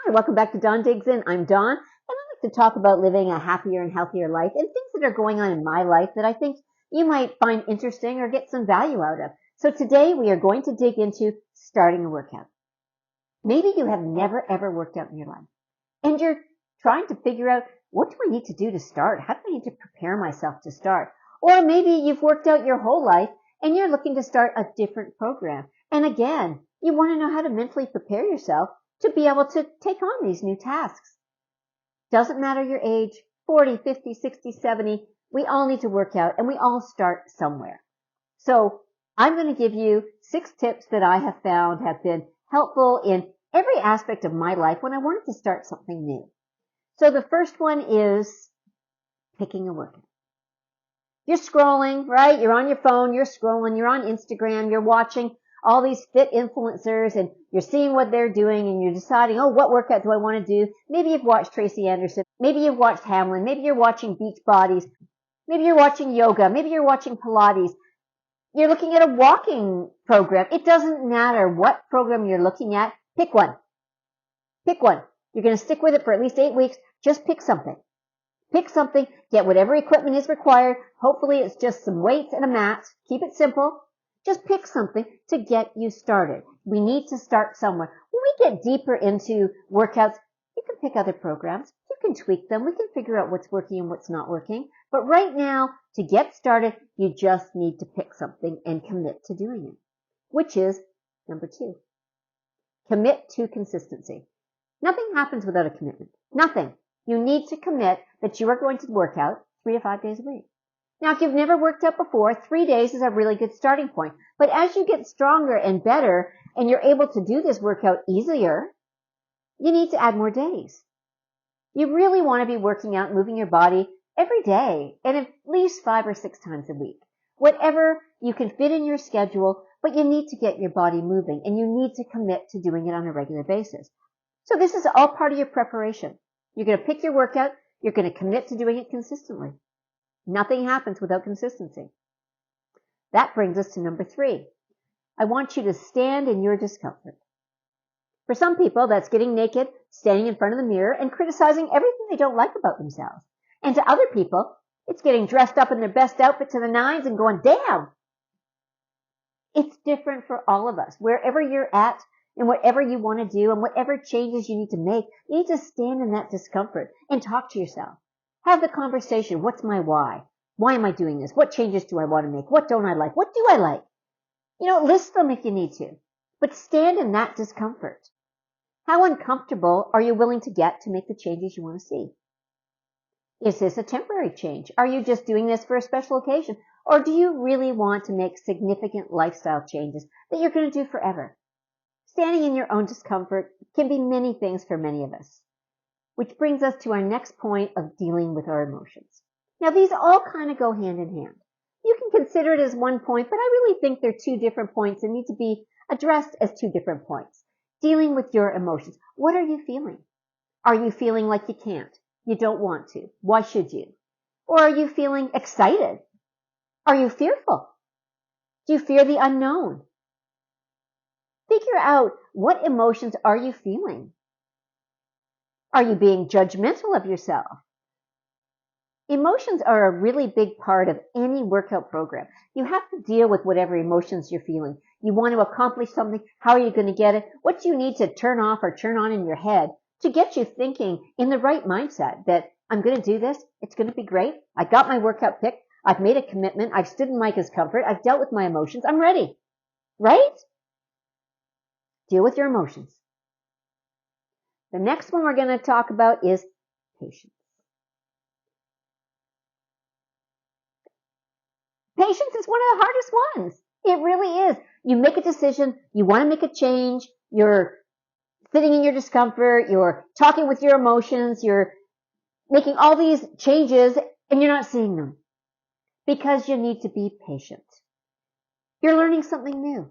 Hi, welcome back to Dawn Digs In. I'm Dawn, and I'd like to talk about living a happier and healthier life and things that are going on in my life that I think you might find interesting or get some value out of. So today we are going to dig into starting a workout. Maybe you have never ever worked out in your life, and you're trying to figure out, what do I need to do to start? How do I need to prepare myself to start? Or maybe you've worked out your whole life and you're looking to start a different program. And again, you want to know how to mentally prepare yourself to be able to take on these new tasks. Doesn't matter your age, 40, 50, 60, 70, we all need to work out and we all start somewhere. So I'm going to give you 6 tips that I have found have been helpful in every aspect of my life when I wanted to start something new. So the first one is picking a workout. You're scrolling, right? You're on your phone, you're scrolling, you're on Instagram, you're watching all these fit influencers and you're seeing what they're doing and you're deciding, oh, what workout do I want to do? Maybe you've watched Tracy Anderson. Maybe you've watched Hamlin. Maybe you're watching Beach Bodies. Maybe you're watching yoga. Maybe you're watching Pilates. You're looking at a walking program. It doesn't matter what program you're looking at. Pick one. Pick one. You're going to stick with it for at least 8 weeks. Just pick something. Pick something. Get whatever equipment is required. Hopefully it's just some weights and a mat. Keep it simple. Just pick something to get you started. We need to start somewhere. When we get deeper into workouts, you can pick other programs. You can tweak them. We can figure out what's working and what's not working. But right now, to get started, you just need to pick something and commit to doing it, which is number 2. Commit to consistency. Nothing happens without a commitment. Nothing. You need to commit that you are going to work out 3 to 5 days a week. Now, if you've never worked out before, 3 days is a really good starting point. But as you get stronger and better and you're able to do this workout easier, you need to add more days. You really want to be working out, moving your body every day and at least 5 or 6 times a week. Whatever you can fit in your schedule, but you need to get your body moving and you need to commit to doing it on a regular basis. So this is all part of your preparation. You're going to pick your workout. You're going to commit to doing it consistently. Nothing happens without consistency. That brings us to number 3. I want you to stand in your discomfort. For some people, that's getting naked, standing in front of the mirror, and criticizing everything they don't like about themselves. And to other people, it's getting dressed up in their best outfit to the nines and going, damn! It's different for all of us. Wherever you're at and whatever you want to do and whatever changes you need to make, you need to stand in that discomfort and talk to yourself. Have the conversation. What's my why? Why am I doing this? What changes do I want to make? What don't I like? What do I like? List them if you need to, but stand in that discomfort. How uncomfortable are you willing to get to make the changes you want to see? Is this a temporary change? Are you just doing this for a special occasion? Or do you really want to make significant lifestyle changes that you're going to do forever? Standing in your own discomfort can be many things for many of us. Which brings us to our next point of dealing with our emotions. Now, these all kind of go hand in hand. You can consider it as one point, but I really think they're 2 different points and need to be addressed as 2 different points. Dealing with your emotions. What are you feeling? Are you feeling like you can't? You don't want to? Why should you? Or are you feeling excited? Are you fearful? Do you fear the unknown? Figure out, what emotions are you feeling? Are you being judgmental of yourself? Emotions are a really big part of any workout program. You have to deal with whatever emotions you're feeling. You want to accomplish something. How are you going to get it? What do you need to turn off or turn on in your head to get you thinking in the right mindset that I'm going to do this. It's going to be great. I got my workout picked. I've made a commitment. I've stood in my discomfort. I've dealt with my emotions. I'm ready. Right? Deal with your emotions. The next one we're going to talk about is patience. Patience is one of the hardest ones. It really is. You make a decision. You want to make a change. You're sitting in your discomfort. You're talking with your emotions. You're making all these changes and you're not seeing them because you need to be patient. You're learning something new.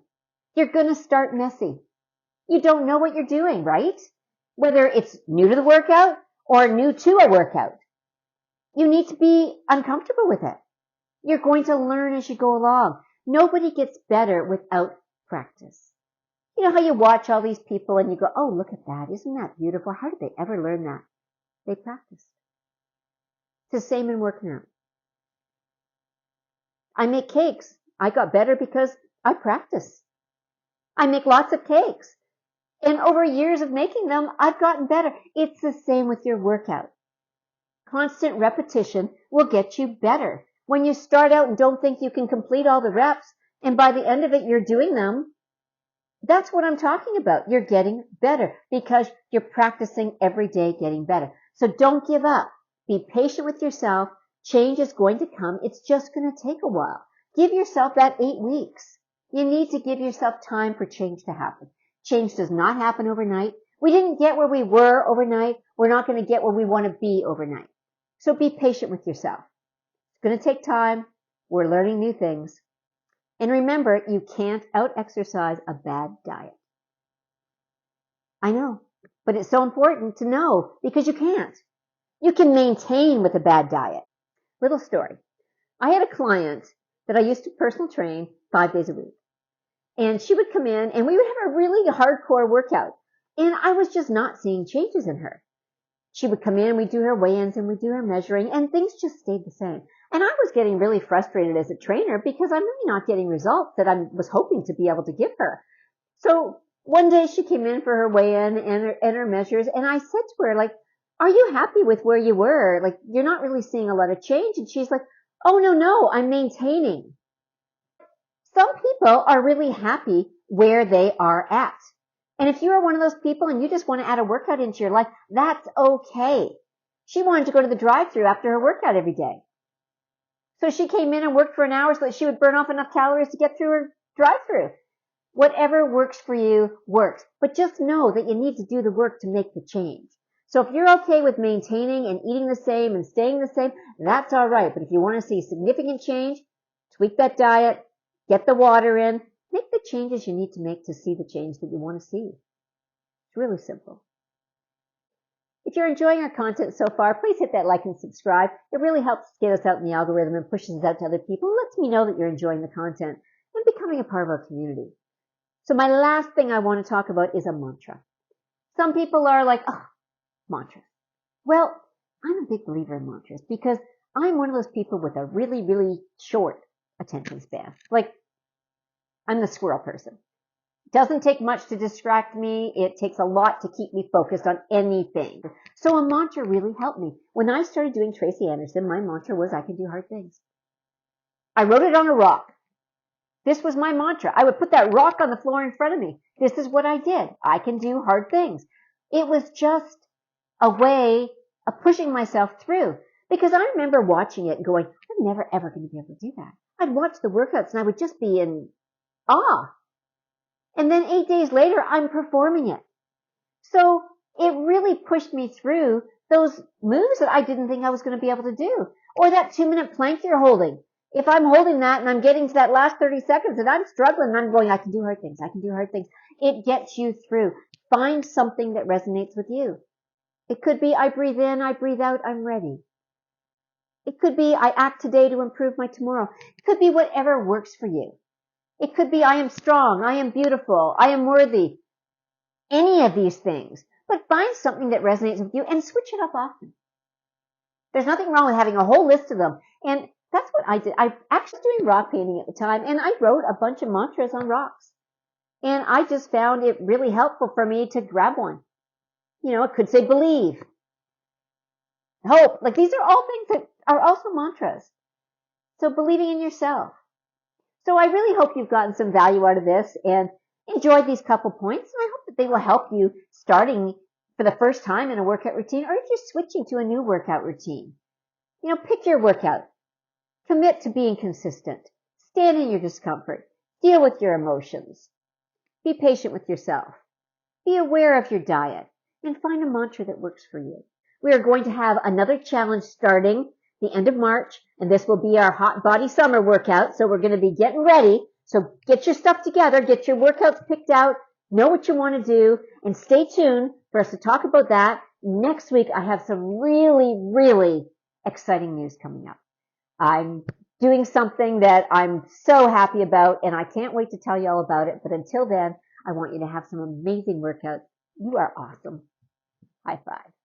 You're going to start messy. You don't know what you're doing, right? Whether it's new to the workout or new to a workout. You need to be uncomfortable with it. You're going to learn as you go along. Nobody gets better without practice. You know how you watch all these people and you go, oh, look at that. Isn't that beautiful? How did they ever learn that? They practiced. It's the same in working out. I make cakes. I got better because I practice. I make lots of cakes. And over years of making them, I've gotten better. It's the same with your workout. Constant repetition will get you better. When you start out and don't think you can complete all the reps, and by the end of it you're doing them, that's what I'm talking about. You're getting better because you're practicing every day getting better. So don't give up. Be patient with yourself. Change is going to come. It's just going to take a while. Give yourself that 8 weeks. You need to give yourself time for change to happen. Change does not happen overnight. We didn't get where we were overnight. We're not going to get where we want to be overnight. So be patient with yourself. It's going to take time. We're learning new things. And remember, you can't out-exercise a bad diet. I know, but it's so important to know because you can't. You can maintain with a bad diet. Little story. I had a client that I used to personal train 5 days a week. And she would come in and we would have a really hardcore workout. And I was just not seeing changes in her. She would come in, we'd do her weigh-ins and we'd do her measuring, and things just stayed the same. And I was getting really frustrated as a trainer because I'm really not getting results that I was hoping to be able to give her. So one day she came in for her weigh-in and her measures, and I said to her, like, are you happy with where you were? Like, you're not really seeing a lot of change. And she's like, oh, no, I'm maintaining. Some people are really happy where they are at. And if you are one of those people and you just want to add a workout into your life, that's okay. She wanted to go to the drive-thru after her workout every day. So she came in and worked for an hour so that she would burn off enough calories to get through her drive-thru. Whatever works for you works. But just know that you need to do the work to make the change. So if you're okay with maintaining and eating the same and staying the same, that's all right. But if you want to see significant change, tweak that diet, get the water in, make the changes you need to make to see the change that you want to see. It's really simple. If you're enjoying our content so far, please hit that like and subscribe. It really helps get us out in the algorithm and pushes us out to other people. It lets me know that you're enjoying the content and becoming a part of our community. So my last thing I want to talk about is a mantra. Some people are like, oh, mantras. Well, I'm a big believer in mantras because I'm one of those people with a really, really short attention span. Like, I'm the squirrel person. It doesn't take much to distract me. It takes a lot to keep me focused on anything. So a mantra really helped me. When I started doing Tracy Anderson, my mantra was, I can do hard things. I wrote it on a rock. This was my mantra. I would put that rock on the floor in front of me. This is what I did. I can do hard things. It was just a way of pushing myself through. Because I remember watching it and going, I'm never ever going to be able to do that. I'd watch the workouts and I would just be in awe. And then 8 days later, I'm performing it. So it really pushed me through those moves that I didn't think I was going to be able to do. Or that 2-minute plank you're holding. If I'm holding that and I'm getting to that last 30 seconds and I'm struggling, I'm going, I can do hard things. I can do hard things. It gets you through. Find something that resonates with you. It could be, I breathe in, I breathe out, I'm ready. It could be, I act today to improve my tomorrow. It could be whatever works for you. It could be, I am strong, I am beautiful, I am worthy. Any of these things. But find something that resonates with you and switch it up often. There's nothing wrong with having a whole list of them. And that's what I did. I actually was doing rock painting at the time, and I wrote a bunch of mantras on rocks. And I just found it really helpful for me to grab one. You know, it could say believe, hope. Like, these are all things that are also mantras. So believing in yourself. So I really hope you've gotten some value out of this and enjoyed these couple points. And I hope that they will help you starting for the first time in a workout routine, or if you're switching to a new workout routine. You know, pick your workout. Commit to being consistent. Stand in your discomfort. Deal with your emotions. Be patient with yourself. Be aware of your diet and find a mantra that works for you. We are going to have another challenge starting the end of March, and this will be our hot body summer workout. So we're going to be getting ready. So get your stuff together, get your workouts picked out, know what you want to do, and stay tuned for us to talk about that. Next week, I have some really, really exciting news coming up. I'm doing something that I'm so happy about, and I can't wait to tell you all about it. But until then, I want you to have some amazing workouts. You are awesome. High five.